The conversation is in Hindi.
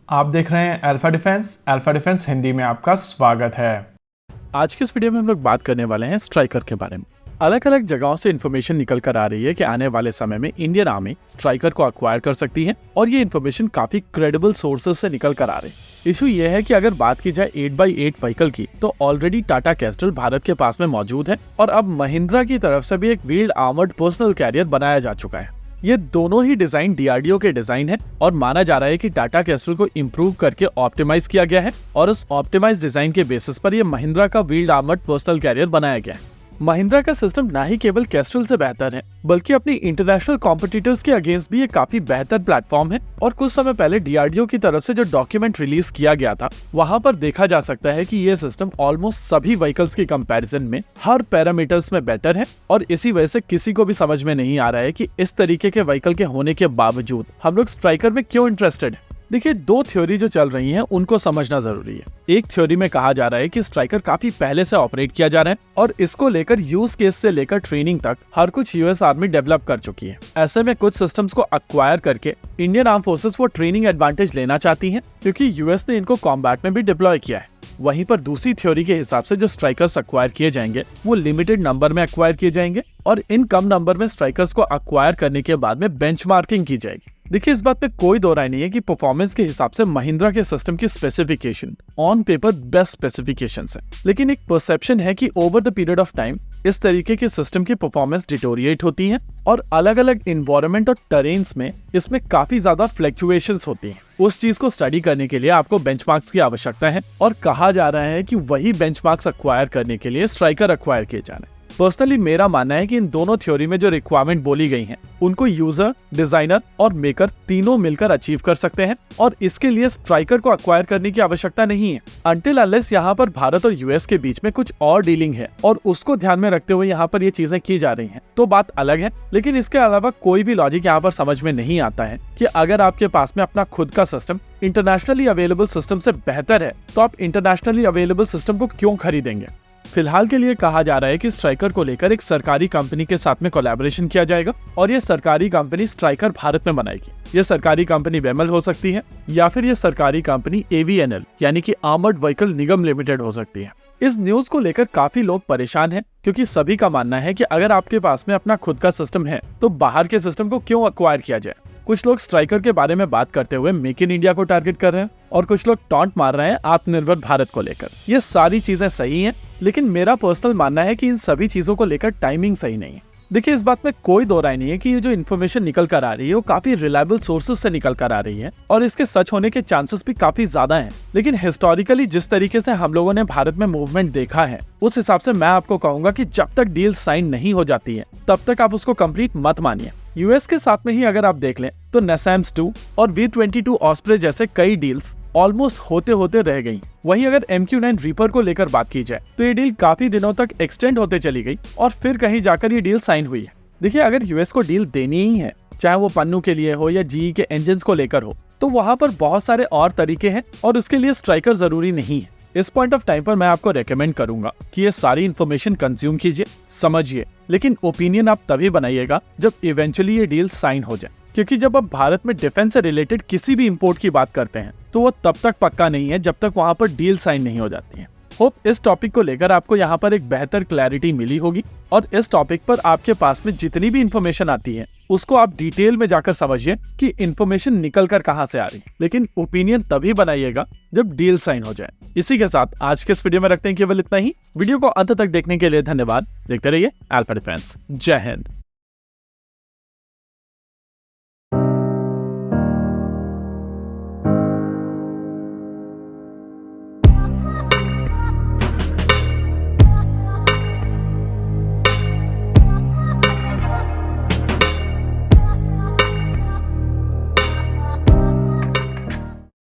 आप देख रहे हैं अल्फा डिफेंस हिंदी में आपका स्वागत है। आज के इस वीडियो में हम लोग बात करने वाले हैं स्ट्राइकर के बारे में। अलग अलग जगहों से इन्फॉर्मेशन निकल कर आ रही है कि आने वाले समय में इंडियन आर्मी स्ट्राइकर को अक्वायर कर सकती है और ये इन्फॉर्मेशन काफी क्रेडिबल सोर्सेज से निकल कर आ रही है। इशू ये है कि अगर बात की जाए 8x8 व्हीकल की तो ऑलरेडी टाटा कैस्टल भारत के पास में मौजूद है और अब महिंद्रा की तरफ से भी एक व्हील्ड आर्मर्ड पर्सनल कैरियर बनाया जा चुका है। ये दोनों ही डिजाइन डीआरडीओ के डिजाइन है और माना जा रहा है कि टाटा कैस्टल को इम्प्रूव करके ऑप्टिमाइज किया गया है और उस ऑप्टिमाइज डिजाइन के बेसिस पर ये महिंद्रा का व्हील्ड आर्मर्ड पर्सनल कैरियर बनाया गया है। महिंद्रा का सिस्टम ना ही केवल कैस्टल से बेहतर है बल्कि अपनी इंटरनेशनल कॉम्पिटिटर्स के अगेंस्ट भी ये काफी बेहतर प्लेटफॉर्म है और कुछ समय पहले डीआरडीओ की तरफ से जो डॉक्यूमेंट रिलीज किया गया था वहां पर देखा जा सकता है कि ये सिस्टम ऑलमोस्ट सभी व्हीकल्स के कंपैरिजन में हर पैरामीटर्स में बेटर है और इसी वजह से किसी को भी समझ में नहीं आ रहा है कि इस तरीके के व्हीकल के होने के बावजूद हम लोग स्ट्राइकर में क्यों इंटरेस्टेड है। देखिए, दो थ्योरी जो चल रही हैं उनको समझना जरूरी है। एक थ्योरी में कहा जा रहा है कि स्ट्राइकर काफी पहले से ऑपरेट किया जा रहा है और इसको लेकर यूज केस से लेकर ट्रेनिंग तक हर कुछ यूएस आर्मी डेवलप कर चुकी है। ऐसे में कुछ सिस्टम्स को अक्वायर करके इंडियन आर्म फोर्सेस वो ट्रेनिंग एडवांटेज लेना चाहती हैं क्योंकि यूएस ने इनको कॉम्बैट में भी डिप्लॉय किया है। वहीं पर दूसरी थ्योरी के हिसाब से जो स्ट्राइकर्स अक्वायर किए जाएंगे वो लिमिटेड नंबर में अक्वायर किए जाएंगे और इन कम नंबर में स्ट्राइकर्स को अक्वायर करने के बाद में बेंचमार्किंग की जाएगी। देखिए, इस बात पे कोई दो राय नहीं है कि परफॉर्मेंस के हिसाब से महिंद्रा के सिस्टम की specification on paper best specifications है, लेकिन एक परसेप्शन है कि over the period of time इस तरीके के सिस्टम की परफॉर्मेंस डिटोरिएट होती है और अलग अलग इन्वायरमेंट और टेरेन्स में इसमें काफी ज्यादा फ्लक्चुएशंस होती हैं। उस चीज को स्टडी करने के लिए आपको बेंचमार्क्स की आवश्यकता है और कहा जा रहा है कि वही बेंचमार्क्स अक्वायर करने के लिए स्ट्राइकर अक्वायर किए जाने। पर्सनली मेरा मानना है कि इन दोनों थ्योरी में जो रिक्वायरमेंट बोली गई हैं उनको यूजर, डिजाइनर और मेकर तीनों मिलकर अचीव कर सकते हैं और इसके लिए स्ट्राइकर को अक्वायर करने की आवश्यकता नहीं है अनटिल अनलेस यहाँ पर भारत और यूएस के बीच में कुछ और डीलिंग है और उसको ध्यान में रखते हुए यहाँ पर ये चीजें की जा रही हैं तो बात अलग है। लेकिन इसके अलावा कोई भी लॉजिक यहाँ पर समझ में नहीं आता है कि अगर आपके पास में अपना खुद का सिस्टम इंटरनेशनली अवेलेबल सिस्टम से बेहतर है तो आप इंटरनेशनली अवेलेबल सिस्टम को क्यों खरीदेंगे। फिलहाल के लिए कहा जा रहा है कि स्ट्राइकर को लेकर एक सरकारी कंपनी के साथ में कोलैबोरेशन किया जाएगा और ये सरकारी कंपनी स्ट्राइकर भारत में बनाएगी। ये सरकारी कंपनी वेमल हो सकती है या फिर ये सरकारी कंपनी एवीएनएल यानी कि आर्मर्ड व्हीकल निगम लिमिटेड हो सकती है। इस न्यूज को लेकर काफी लोग परेशान हैं क्योंकि सभी का मानना है कि अगर आपके पास में अपना खुद का सिस्टम है तो बाहर के सिस्टम को क्यों अक्वायर किया जाए। कुछ लोग स्ट्राइकर के बारे में बात करते हुए मेक इन इंडिया को टारगेट कर रहे हैं और कुछ लोग टॉन्ट मार रहे हैं आत्मनिर्भर भारत को लेकर। ये सारी चीजें सही हैं, लेकिन मेरा पर्सनल मानना है कि इन सभी चीजों को लेकर टाइमिंग सही नहीं है। देखिए, इस बात में कोई दो राय नहीं है कि ये जो इन्फॉर्मेशन निकल कर आ रही है वो काफी रिलायबल सोर्सेज से निकल कर आ रही है और इसके सच होने के चांसेस भी काफी ज्यादा हैं। लेकिन हिस्टोरिकली जिस तरीके से हम लोगों ने भारत में मूवमेंट देखा है उस हिसाब से मैं आपको कहूंगा कि जब तक डील साइन नहीं हो जाती है तब तक आप उसको कंप्लीट मत मानिए। यूएस के साथ में ही अगर आप देख लें तो NASAMS 2 और V-22 ऑस्प्रे जैसे कई डील्स ऑलमोस्ट होते होते रह गई। वहीं अगर MQ-9 रीपर को लेकर बात की जाए तो ये डील काफी दिनों तक एक्सटेंड होते चली गई और फिर कहीं जाकर ये डील साइन हुई है। देखिए, अगर यूएस को डील देनी ही है, चाहे वो पन्नू के लिए हो या जीई के इंजन्स को लेकर हो, तो वहां पर बहुत सारे और तरीके हैं और उसके लिए स्ट्राइकर जरूरी नहीं है। इस पॉइंट ऑफ टाइम पर मैं आपको रेकमेंड करूंगा कि ये सारी इन्फॉर्मेशन कंज्यूम कीजिए, समझिए, लेकिन ओपिनियन आप तभी बनाइएगा जब इवेंचुअली ये डील साइन हो जाए। क्योंकि जब आप भारत में डिफेंस से रिलेटेड किसी भी इंपोर्ट की बात करते हैं तो वो तब तक पक्का नहीं है जब तक वहां पर डील साइन नहीं हो जाती है। होप इस टॉपिक को लेकर आपको यहाँ पर एक बेहतर क्लैरिटी मिली होगी और इस टॉपिक पर आपके पास में जितनी भी इंफॉर्मेशन आती है उसको आप डिटेल में जाकर समझिए कि इंफॉर्मेशन निकल कर कहाँ से आ रही है, लेकिन ओपिनियन तभी बनाइएगा जब डील साइन हो जाए। इसी के साथ आज के इस वीडियो में रखते हैं केवल इतना ही। वीडियो को अंत तक देखने के लिए धन्यवाद। देखते रहिए अल्फा डिफेंस। जय हिंद।